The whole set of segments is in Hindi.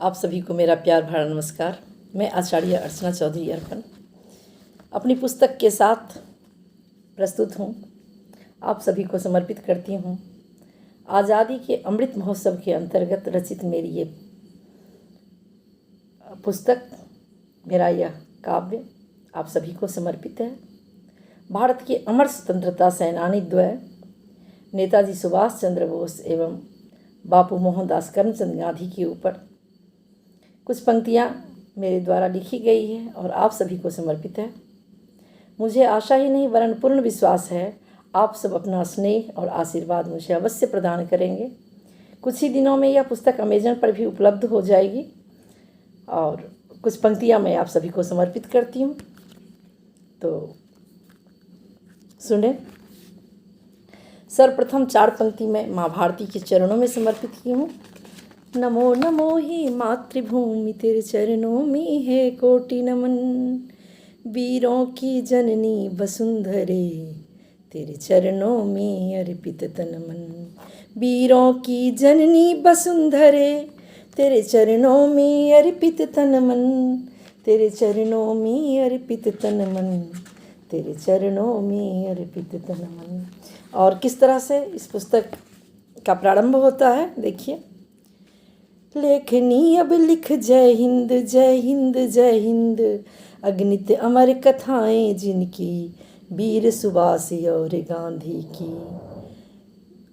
आप सभी को मेरा प्यार भरा नमस्कार। मैं आचार्य अर्चना चौधरी अर्पण अपनी पुस्तक के साथ प्रस्तुत हूँ। आप सभी को समर्पित करती हूँ। आज़ादी के अमृत महोत्सव के अंतर्गत रचित मेरी ये पुस्तक, मेरा यह काव्य आप सभी को समर्पित है। भारत के अमर स्वतंत्रता सेनानी द्वय नेताजी सुभाष चंद्र बोस एवं बापू मोहनदास करमचंद गांधी के ऊपर कुछ पंक्तियाँ मेरे द्वारा लिखी गई है और आप सभी को समर्पित है। मुझे आशा ही नहीं वरन पूर्ण विश्वास है आप सब अपना स्नेह और आशीर्वाद मुझे अवश्य प्रदान करेंगे। कुछ ही दिनों में यह पुस्तक अमेजन पर भी उपलब्ध हो जाएगी और कुछ पंक्तियाँ मैं आप सभी को समर्पित करती हूँ, तो सुने। सर्वप्रथम 4 पंक्ति में माँ भारती के चरणों में समर्पित की हूँ। नमो नमो ही मातृभूमि तेरे चरणों में है कोटि नमन, वीरों की जननी वसुंधरे तेरे चरणों में अर्पित तन मन, वीरों की जननी वसुंधरे तेरे चरणों में अर्पित तन मन, तेरे चरणों में अर्पित तन मन, तेरे चरणों में अर्पित तन मन। और किस तरह से इस पुस्तक का प्रारंभ होता है, देखिए। लेखनी अब लिख जय हिंद जय हिंद जय हिंद, अगणित अमर कथाएं जिनकी वीर सुभाष और गांधी की,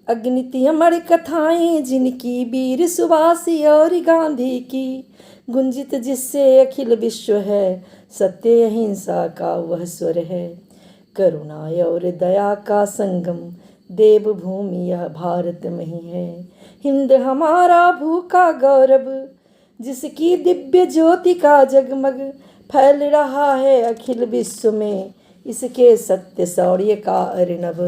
अगणित अमर कथाएं जिनकी वीर सुभाष और गांधी की, गुंजित जिससे अखिल विश्व है सत्य अहिंसा का वह स्वर है, करुणा और दया का संगम देवभूमि यह भारत में ही है, हिंद हमारा भूखा गौरव जिसकी दिव्य ज्योति का जगमग फैल रहा है अखिल विश्व में, इसके सत्य शौर्य का अर्णव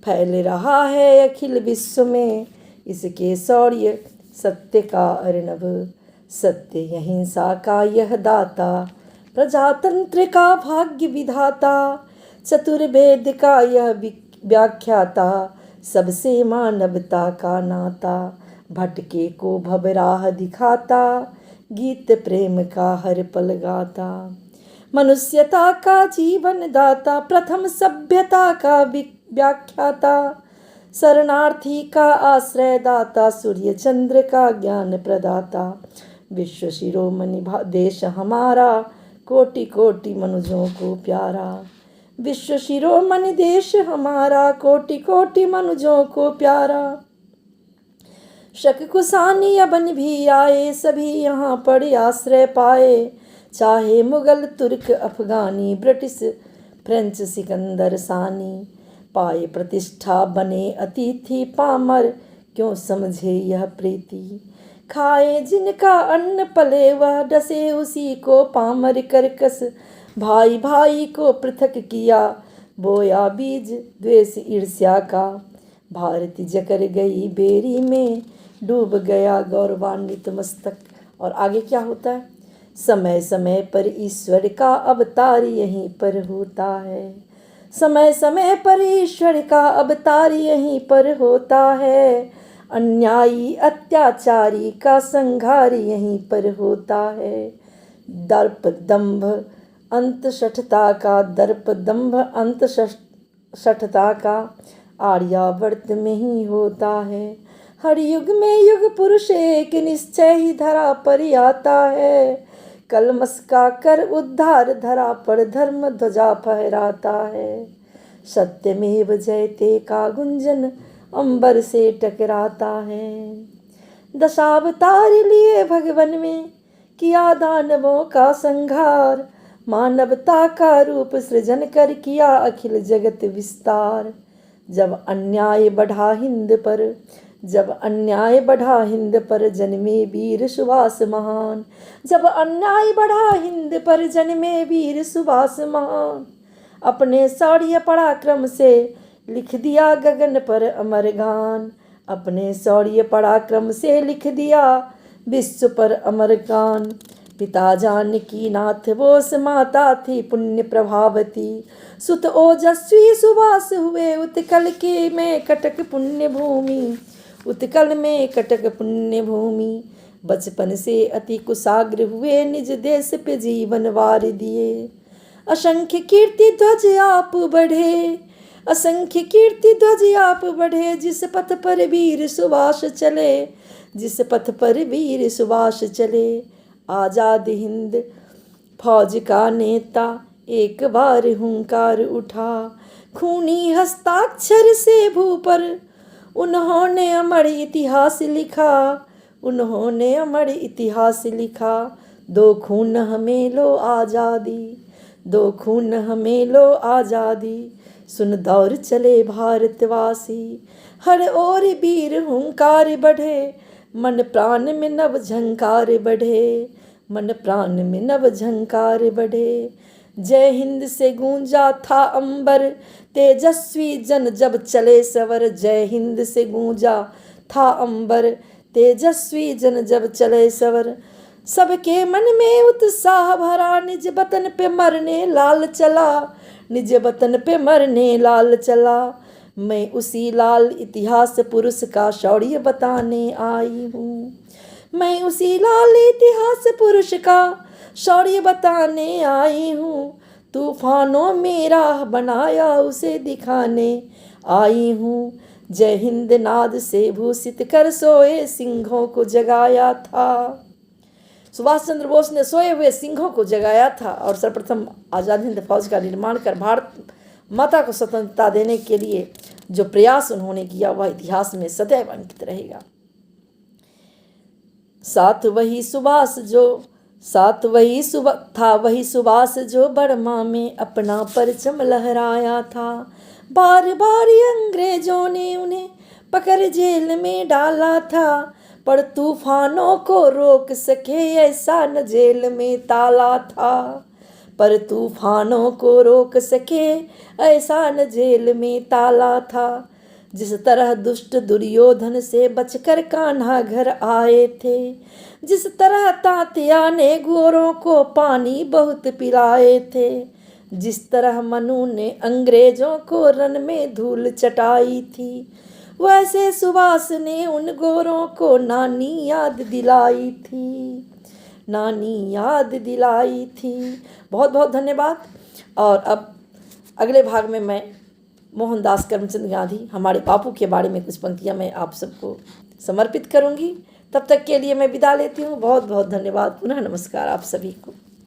फैल रहा है अखिल विश्व में, इसके शौर्य सत्य का अर्णव, सत्य अहिंसा का यह दाता, प्रजातंत्र का भाग्य विधाता, चतुर्वेद का यह व्याख्याता, सबसे मानवता का नाता, भटके को भवराह दिखाता, गीत प्रेम का हर पल गाता, मनुष्यता का जीवन दाता, प्रथम सभ्यता का व्याख्याता, शरणार्थी का आश्रय दाता, सूर्य चंद्र का ज्ञान प्रदाता, विश्व शिरोमणि देश हमारा, कोटि कोटि मनुजों को प्यारा, विश्व शिरोमणि देश हमारा, कोटि कोटि मनुजों को प्यारा, शक कुशानी अबन भी आए सभी यहाँ पर आश्रय पाए, चाहे मुगल तुर्क अफगानी ब्रिटिश फ्रेंच सिकंदर सानी, पाए प्रतिष्ठा बने अतिथि पामर क्यों समझे यह प्रीति, खाए जिनका अन्न पले वह डसे उसी को पामर करकस, भाई भाई को पृथक किया बोया बीज द्वेष ईर्ष्या का, भारती जकर गई बेरी में डूब गया गौरवान्वित मस्तक। और आगे क्या होता है, समय समय पर ईश्वर का अवतार यहीं पर होता है, समय समय पर ईश्वर का अवतार यहीं पर होता है, अन्यायी अत्याचारी का संहार यहीं पर होता है, दर्प दंभ अंत शठता का, दर्प दंभ अंत शठता का आर्यावर्त में ही होता है, हर युग में युग पुरुष एक निश्चय ही धरा पर आता है, कलमस का कर उद्धार धरा पर धर्म ध्वजा फहराता है, सत्यमेव जयते का गुंजन अंबर से टकराता है, दशावतार लिए भगवन में किया दानवों का संहार, मानवता का रूप सृजन कर किया अखिल जगत विस्तार, जब अन्याय बढ़ा हिंद पर, जब अन्याय बढ़ा हिंद पर जन्मे वीर सुभाष महान, जब अन्याय बढ़ा हिंद पर जन्मे वीर सुभाष महान, अपने शौर्य पराक्रम से लिख दिया गगन पर अमर गान, अपने शौर्य पराक्रम से लिख दिया विश्व पर अमर गान, पिता जानकी नाथ बोस माता थी पुण्य प्रभावती, सुत ओजस्वी सुभाष हुए उत्कल के में कटक पुण्य भूमि, उत्कल में कटक पुण्य भूमि, बचपन से अति कुशाग्र हुए, निज देश पे जीवन वार दिए। असंख्य कीर्ति ध्वज आप बढ़े, असंख्य कीर्ति ध्वज आप बढ़े, जिस पथ पर वीर सुभाष चले, जिस पथ पर वीर सुभाष चले। आजाद हिंद फौज का नेता एक बार हुंकार उठा, खूनी हस्ताक्षर से भू पर उन्होंने अमर इतिहास लिखा, उन्होंने अमर इतिहास लिखा। दो खून हमें लो आज़ादी, दो खून हमें लो आज़ादी, सुन दौड़ चले भारतवासी, हर ओर वीर हुंकार बढ़े, मन प्राण में नव झंकार बढ़े, मन प्राण में नव झंकार बढ़े। जय हिंद से गूंजा था अंबर, तेजस्वी जन जब चले सवर, जय हिंद से गूंजा था अंबर, तेजस्वी जन जब चले सवर। सबके मन में उत्साह भरा, निज वतन पे मरने लाल चला, निज वतन पे मरने लाल चला। मैं उसी लाल इतिहास पुरुष का शौर्य बताने आई हूँ, मैं उसी लाल इतिहास पुरुष का शौर्य बताने आई हूँ। तूफानों में राह बनाया उसे दिखाने आई हूँ। जय हिंद नाद से भूषित कर सोए सिंहों को जगाया था। सुभाष चंद्र बोस ने सोए हुए सिंहों को जगाया था और सर्वप्रथम आज़ाद हिंद फौज का निर्माण कर भारत माता को स्वतंत्रता देने के लिए जो प्रयास उन्होंने किया वह इतिहास में सदैव अंकित रहेगा। साथ वही सुभाष जो बर्मा में अपना परचम लहराया था। बार बार अंग्रेजों ने उन्हें पकड़ जेल में डाला था, पर तूफानों को रोक सके ऐसा न जेल में ताला था, पर तूफानों को रोक सके ऐसा न जेल में ताला था। जिस तरह दुष्ट दुर्योधन से बचकर कान्हा घर आए थे, जिस तरह तात्या ने गोरों को पानी बहुत पिलाए थे, जिस तरह मनु ने अंग्रेजों को रण में धूल चटाई थी, वैसे सुभाष ने उन गोरों को नानी याद दिलाई थी, नानी याद दिलाई थी। बहुत बहुत धन्यवाद। और अब अगले भाग में मैं मोहनदास करमचंद गांधी हमारे बापू के बारे में कुछ पंक्तियां मैं आप सबको समर्पित करूंगी। तब तक के लिए मैं विदा लेती हूँ। बहुत बहुत धन्यवाद। पुनः नमस्कार आप सभी को।